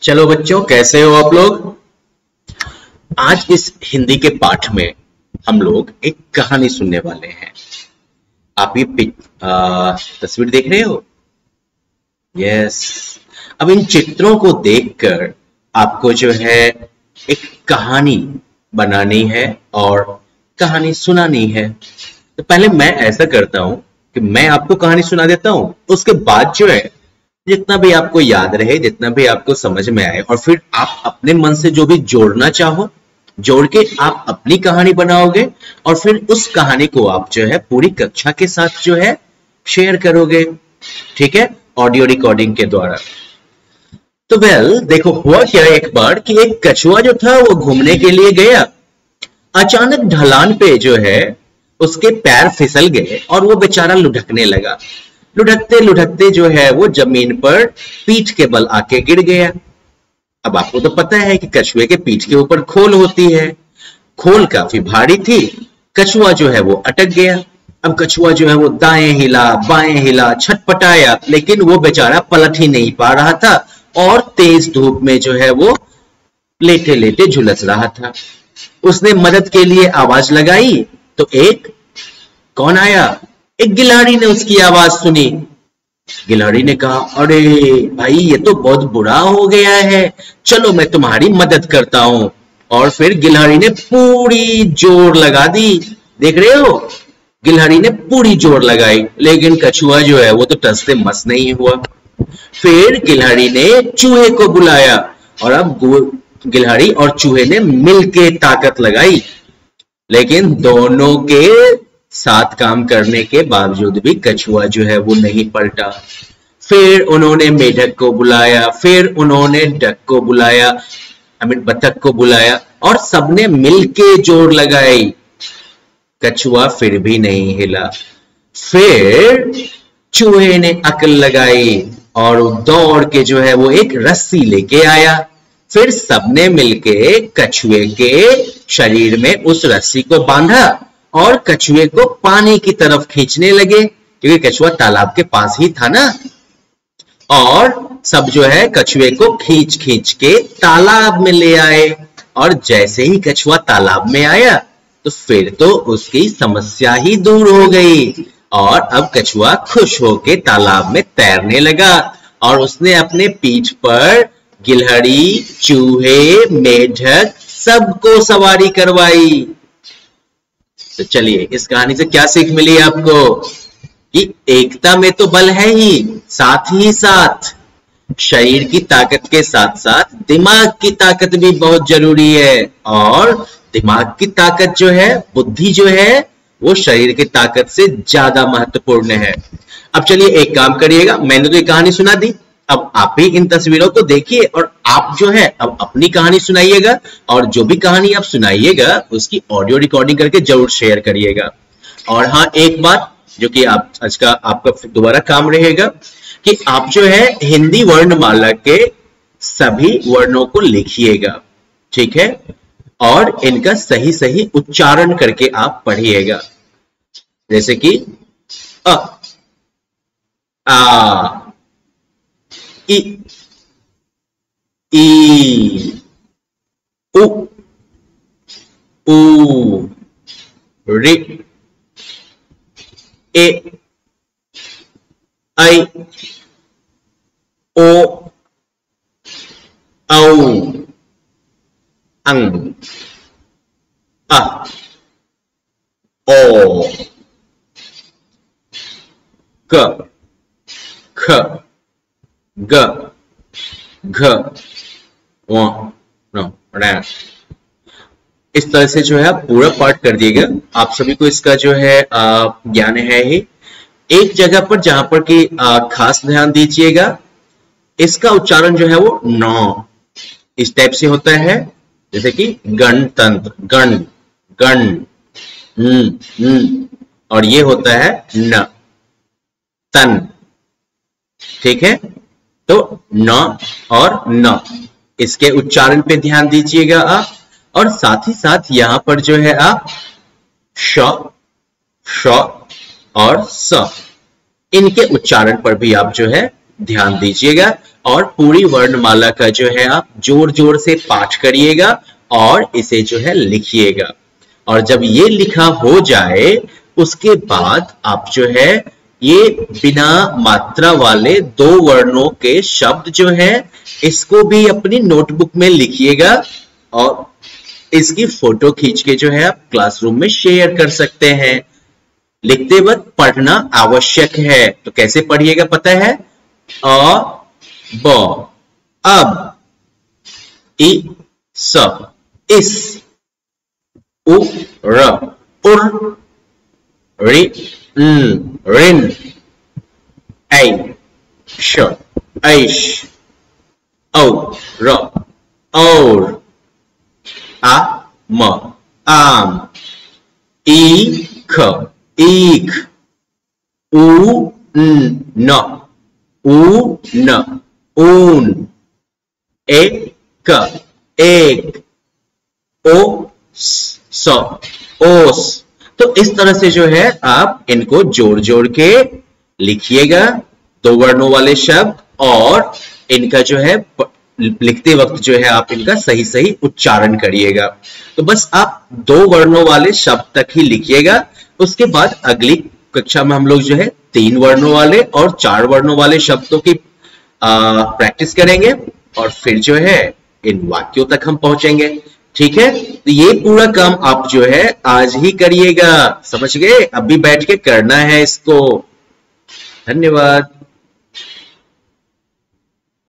चलो बच्चों, कैसे हो आप लोग। आज इस हिंदी के पाठ में हम लोग एक कहानी सुनने वाले हैं। आप ये तस्वीर देख रहे हो? यस। अब इन चित्रों को देखकर आपको जो है एक कहानी बनानी है और कहानी सुनानी है। तो पहले मैं ऐसा करता हूं कि मैं आपको कहानी सुना देता हूं, उसके बाद जो है जितना भी आपको याद रहे, जितना भी आपको समझ में आए, और फिर आप अपने मन से जो भी जोड़ना चाहो जोड़ के आप अपनी कहानी बनाओगे और फिर उस कहानी को आप जो है पूरी कक्षा के साथ जो है शेयर करोगे, ठीक है, ऑडियो रिकॉर्डिंग के द्वारा। तो देखो हुआ क्या, एक बार कि एक कछुआ जो था वो घूमने के लिए गया। अचानक ढलान पे जो है उसके पैर फिसल गए और वो बेचारा लुढ़कने लगा। लुढ़कते लुढ़कते जो है वो जमीन पर पीठ के बल आके गिर गया। अब आपको तो पता है कि कछुए के पीठ के ऊपर खोल होती है, खोल काफी भारी थी, कछुआ जो है वो अटक गया। अब कछुआ जो है वो दाएं हिला बाएं हिला, छटपटाया, लेकिन वो बेचारा पलट ही नहीं पा रहा था और तेज धूप में जो है वो लेटे लेटे झुलस रहा था। उसने मदद के लिए आवाज लगाई तो कौन आया? एक गिलहरी ने उसकी आवाज सुनी। गिलहरी ने कहा, अरे भाई ये तो बहुत बुरा हो गया है, चलो मैं तुम्हारी मदद करता हूं। और फिर गिलहरी ने पूरी जोर लगा दी। देख रहे हो, गिलहरी ने पूरी जोर लगाई, लेकिन कछुआ जो है वो तो टस से मस नहीं हुआ। फिर गिलहरी ने चूहे को बुलाया और अब गिलहरी और चूहे ने मिलके ताकत लगाई, लेकिन दोनों के साथ काम करने के बावजूद भी कछुआ जो है वो नहीं पलटा। फिर उन्होंने मेढक को बुलाया, फिर उन्होंने डक को बुलाया, बतख को बुलाया, और सबने मिलके जोर लगाई, कछुआ फिर भी नहीं हिला। फिर चूहे ने अकल लगाई और दौड़ के जो है वो एक रस्सी लेके आया। फिर सबने मिलके कछुए के शरीर में उस रस्सी को बांधा और कछुए को पानी की तरफ खींचने लगे, क्योंकि कछुआ तालाब के पास ही था ना। और सब जो है कछुए को खींच खींच के तालाब में ले आए, और जैसे ही कछुआ तालाब में आया तो फिर तो उसकी समस्या ही दूर हो गई और अब कछुआ खुश होके तालाब में तैरने लगा और उसने अपने पीठ पर गिलहरी, चूहे, मेढक सबको सवारी करवाई। तो चलिए, इस कहानी से क्या सीख मिली आपको? कि एकता में तो बल है ही साथ शरीर की ताकत के साथ साथ दिमाग की ताकत भी बहुत जरूरी है, और दिमाग की ताकत जो है, बुद्धि जो है, वो शरीर की ताकत से ज्यादा महत्वपूर्ण है। अब चलिए एक काम करिएगा, मैंने तो ये कहानी सुना दी, अब आप ही इन तस्वीरों को देखिए और आप जो है अब अपनी कहानी सुनाइएगा, और जो भी कहानी आप सुनाइएगा उसकी ऑडियो रिकॉर्डिंग करके जरूर शेयर करिएगा। और हाँ, एक बात जो कि आप आज का आपका दोबारा काम रहेगा कि आप जो है हिंदी वर्णमाला के सभी वर्णों को लिखिएगा, ठीक है, और इनका सही सही उच्चारण करके आप पढ़िएगा। जैसे कि अ, आ, इ, ई, उ, ऊ, ऋ, ए, ऐ, ओ, औ, अंग, अ, ओ, क, ख, ग, घ, व, ण। इस तरह से जो है आप पूरा पाठ कर दिएगा। आप सभी को इसका जो है ज्ञान है ही। एक जगह पर जहां पर कि खास ध्यान दीजिएगा, इसका उच्चारण जो है वो नौ इस टाइप से होता है, जैसे कि गणतंत्र, गण, गण, और ये होता है न, तन, ठीक है। तो न और न, इसके उच्चारण पे ध्यान दीजिएगा आप, और साथ ही साथ यहां पर जो है आप श, श और स, इनके उच्चारण पर भी आप जो है ध्यान दीजिएगा। और पूरी वर्णमाला का जो है आप जोर जोर से पाठ करिएगा और इसे जो है लिखिएगा। और जब ये लिखा हो जाए उसके बाद आप जो है ये बिना मात्रा वाले 2 वर्णों के शब्द जो है इसको भी अपनी नोटबुक में लिखिएगा और इसकी फोटो खींच के जो है आप क्लासरूम में शेयर कर सकते हैं। लिखते वक्त पढ़ना आवश्यक है, तो कैसे पढ़िएगा पता है? अ ब, अब, इ स, इस, उ र, उर, रि न, रिन, ऐ श, ऐश, औ र, और, आ म, आम, ई ख, ईख, ऊ न, ऊन, एक, एक, ओ स, ओस। तो इस तरह से जो है आप इनको जोड़ जोड़ के लिखिएगा 2 वर्णों वाले शब्द, और इनका जो है लिखते वक्त जो है आप इनका सही सही उच्चारण करिएगा। तो बस आप 2 वर्णों वाले शब्द तक ही लिखिएगा। उसके बाद अगली कक्षा में हम लोग जो है 3 वर्णों वाले और 4 वर्णों वाले शब्दों की प्रैक्टिस करेंगे और फिर जो है इन वाक्यों तक हम पहुंचेंगे। ठीक है, तो ये पूरा काम आप जो है आज ही करिएगा, समझ गए? अभी बैठ के करना है इसको। धन्यवाद।